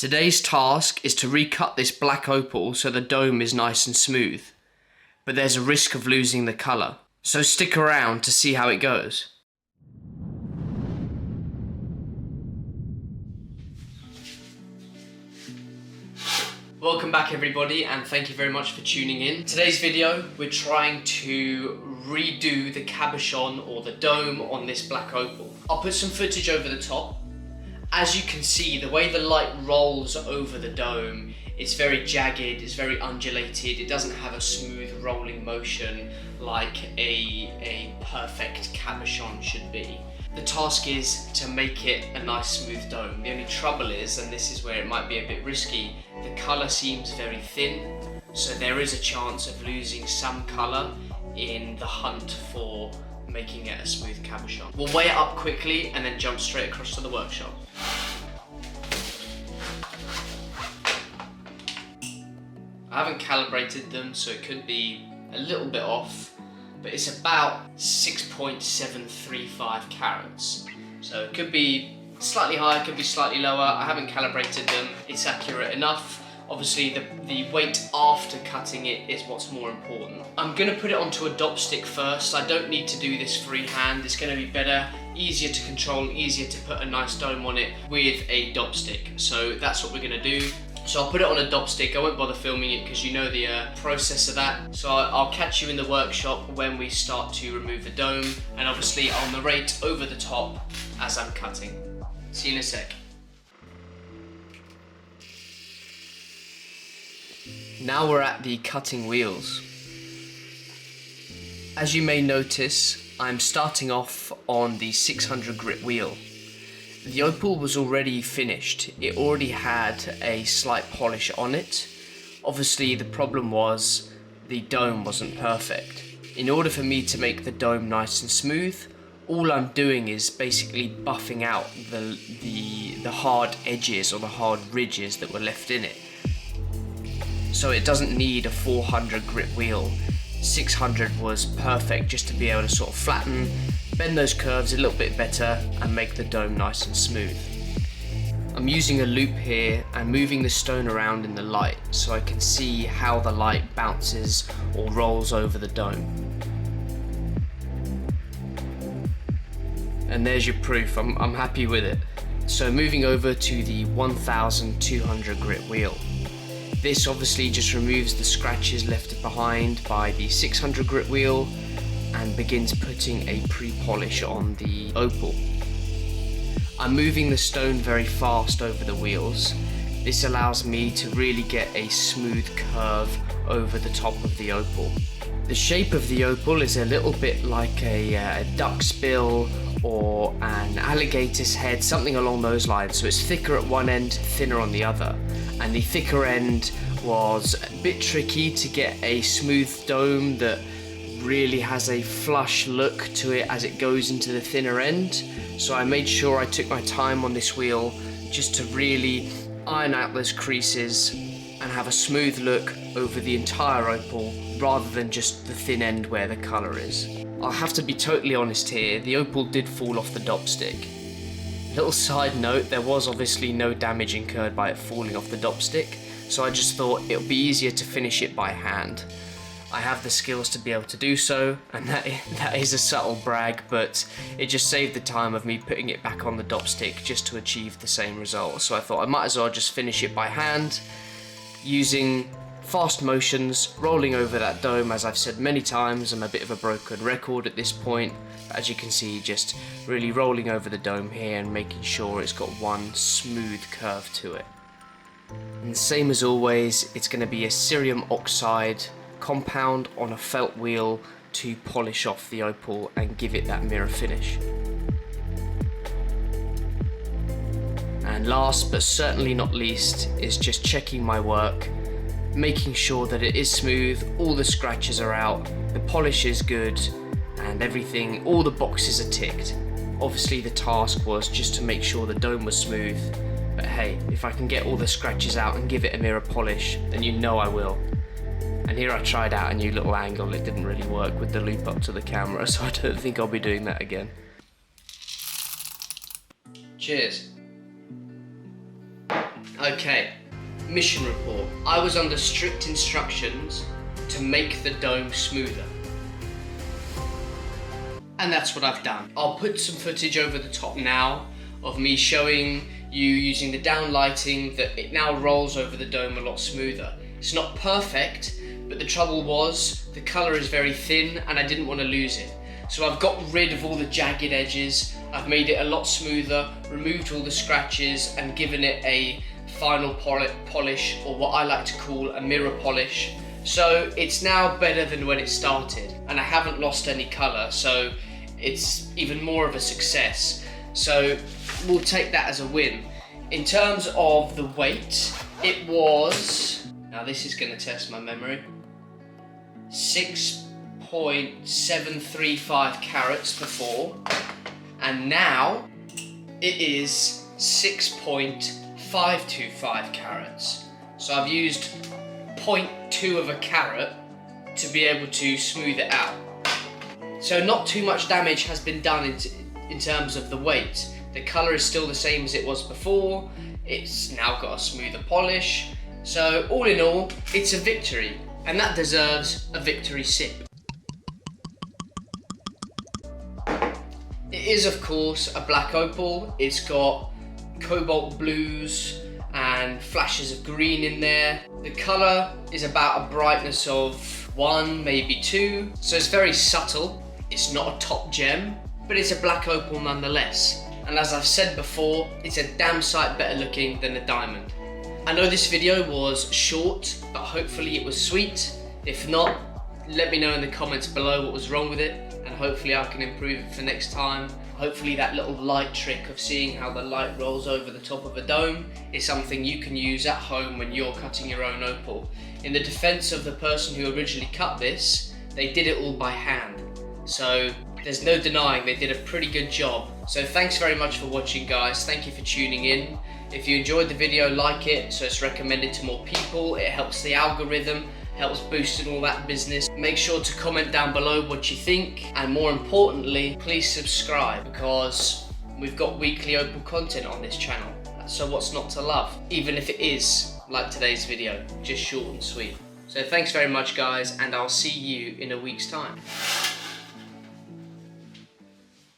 Today's task is to recut this black opal so the dome is nice and smooth, but there's a risk of losing the colour, so stick around to see how it goes. Welcome back everybody, and thank you very much for tuning in. Today's video, we're trying to redo the cabochon or the dome on this black opal. I'll put some footage over the top. As you can see, the way the light rolls over the dome, it's very jagged, it's very undulated, it doesn't have a smooth rolling motion like a perfect cabochon should be. The task is to make it a nice smooth dome. The only trouble is, and this is where it might be a bit risky, the colour seems very thin, so there is a chance of losing some colour in the hunt for making it a smooth cabochon. We'll weigh it up quickly and then jump straight across to the workshop. I haven't calibrated them, so it could be a little bit off, but it's about 6.735 carats. So it could be slightly higher, could be slightly lower. I haven't calibrated them, it's accurate enough. Obviously the weight after cutting it is what's more important. I'm gonna put it onto a dop stick first. I don't need to do this freehand. It's gonna be better, easier to control, easier to put a nice dome on it with a dop stick. So that's what we're gonna do. So I'll put it on a dop stick. I won't bother filming it because you know the process of that. So I'll catch you in the workshop when we start to remove the dome, and obviously I'll narrate over the top as I'm cutting. See you in a sec. Now we're at the cutting wheels. As you may notice, I'm starting off on the 600 grit wheel. The opal was already finished. It already had a slight polish on it. Obviously the problem was the dome wasn't perfect. In order for me to make the dome nice and smooth, all I'm doing is basically buffing out the hard edges or the hard ridges that were left in it. So it doesn't need a 400 grit wheel. 600 was perfect just to be able to sort of flatten, bend those curves a little bit better and make the dome nice and smooth. I'm using a loop here and moving the stone around in the light so I can see how the light bounces or rolls over the dome. And there's your proof, I'm happy with it. So moving over to the 1200 grit wheel. This obviously just removes the scratches left behind by the 600 grit wheel and begins putting a pre-polish on the opal. I'm moving the stone very fast over the wheels. This allows me to really get a smooth curve over the top of the opal. The shape of the opal is a little bit like a duck's bill or an alligator's head, something along those lines. So it's thicker at one end, thinner on the other. And the thicker end was a bit tricky to get a smooth dome that really has a flush look to it as it goes into the thinner end. So I made sure I took my time on this wheel just to really iron out those creases and have a smooth look over the entire opal rather than just the thin end where the colour is. I'll have to be totally honest here, the opal did fall off the dop stick. Little side note, there was obviously no damage incurred by it falling off the dop stick, so I just thought it would be easier to finish it by hand. I have the skills to be able to do so, and that is a subtle brag, but it just saved the time of me putting it back on the dop stick just to achieve the same result. So I thought I might as well just finish it by hand, using fast motions, rolling over that dome. As I've said many times, I'm a bit of a broken record at this point. As you can see, just really rolling over the dome here and making sure it's got one smooth curve to it. And same as always, it's going to be a cerium oxide compound on a felt wheel to polish off the opal and give it that mirror finish. And last but certainly not least is just checking my work, making sure that it is smooth, all the scratches are out, the polish is good, and everything, all the boxes are ticked. Obviously the task was just to make sure the dome was smooth, but hey, if I can get all the scratches out and give it a mirror polish, then you know I will. And here I tried out a new little angle, it didn't really work with the loop up to the camera, so I don't think I'll be doing that again. Cheers. Okay, mission report. I was under strict instructions to make the dome smoother. And that's what I've done. I'll put some footage over the top now of me showing you using the down lighting that it now rolls over the dome a lot smoother. It's not perfect, but the trouble was the colour is very thin and I didn't want to lose it. So I've got rid of all the jagged edges, I've made it a lot smoother, removed all the scratches and given it a final polish, or what I like to call a mirror polish. So it's now better than when it started, and I haven't lost any colour, so it's even more of a success. So we'll take that as a win. In terms of the weight, it was, now this is going to test my memory, 6.735 carats before, and now it is 6.525 carats. So I've used 0.2 of a carat to be able to smooth it out. So not too much damage has been done in terms of the weight. The colour is still the same as it was before. It's now got a smoother polish. So all in all, it's a victory, and that deserves a victory sip. It is of course a black opal. It's got cobalt blues and flashes of green in there. The colour is about a brightness of 1, maybe 2, so it's very subtle. It's not a top gem, but it's a black opal nonetheless. And as I've said before, it's a damn sight better looking than a diamond. I know this video was short, but hopefully it was sweet. If not, let me know in the comments below what was wrong with it, and hopefully I can improve it for next time. Hopefully that little light trick of seeing how the light rolls over the top of a dome is something you can use at home when you're cutting your own opal. In the defense of the person who originally cut this, they did it all by hand. So there's no denying they did a pretty good job. So thanks very much for watching, guys. Thank you for tuning in. If you enjoyed the video, like it so it's recommended to more people. It helps the algorithm, helps boost and all that business. Make sure to comment down below what you think, and more importantly, please subscribe, because we've got weekly opal content on this channel. So what's not to love? Even if it is, like today's video, just short and sweet. So thanks very much, guys, and I'll see you in a week's time.